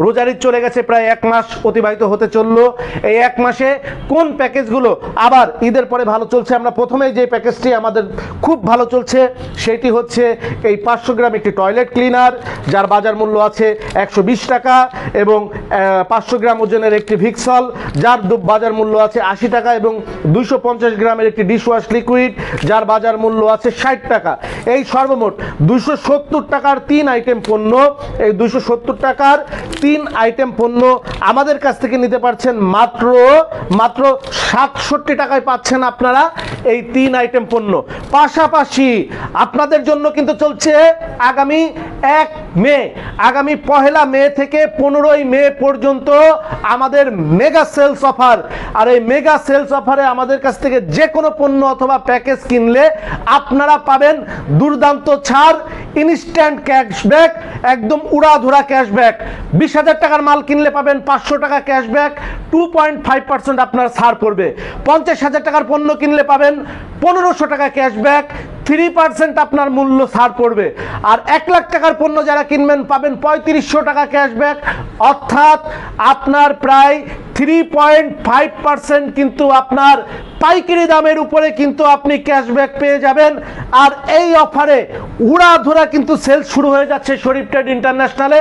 রোজার ঈদ চলে গেছে, প্রায় 1 মাস অতিবাহিত হতে চললো। এই 1 মাসে কোন প্যাকেজগুলো আবার ঈদের পরে ভালো চলছে? আমরা প্রথমেই যে প্যাকেজটি আমাদের খুব ভালো চলছে সেটি হচ্ছে এই 500 গ্রাম একটি টয়লেট ক্লিনার, যার বাজার মূল্য আছে 120 টাকা, এবং 500 গ্রাম ওজনের একটি ভিক্সল, যার বাজার মূল্য আছে 80 টাকা, এবং 250 গ্রামের একটি ডিশওয়াশ লিকুইড, যার বাজার মূল্য আছে 60 টাকা। এই সর্বমোট 270 টাকার 3 আইটেম পণ্য। এই 270 টাকার 3 আইটেম পণ্য আমাদের কাছ থেকে নিতে পারছেন মাত্র 67 টাকায় পাচ্ছেন আপনারা এই 3 আইটেম পণ্য। পাশাপাশি আপনাদের জন্য কিন্তু চলছে আগামী 1 মে, আগামী 1 মে থেকে 15 মে পর্যন্ত আমাদের মেগা সেলস অফার। আর এই মেগা সেলস অফারে আমাদের কাছ থেকে যে কোনো পণ্য অথবা প্যাকেজ কিনলে আপনারা পাবেন দুর্দান্ত ছাড়, ইনস্ট্যান্ট ক্যাশব্যাক, একদম উড়াধুরা ক্যাশব্যাক। 20,000 টাকার মাল কিনলে পাবেন 500 টাকা ক্যাশব্যাক, 2.5% আপনার ছাড় পড়বে। 50,000 টাকার পণ্য কিনলে পাবেন 1500 টাকা ক্যাশব্যাক, 3% আপনার মূল্য ছাড় পড়বে। আর 1 লাখ টাকার পণ্য যারা কিনবেন পাবেন 3500 টাকা ক্যাশব্যাক, অর্থাৎ আপনার প্রায় 3.5% কিন্তু আপনার পাইকারি দামের উপরে কিন্তু আপনি ক্যাশব্যাক পেয়ে যাবেন। আর এই অফারে উড়াধুরা কিন্তু সেল শুরু হয়ে যাচ্ছে শরীফ ট্রেড ইন্টারন্যাশনালে।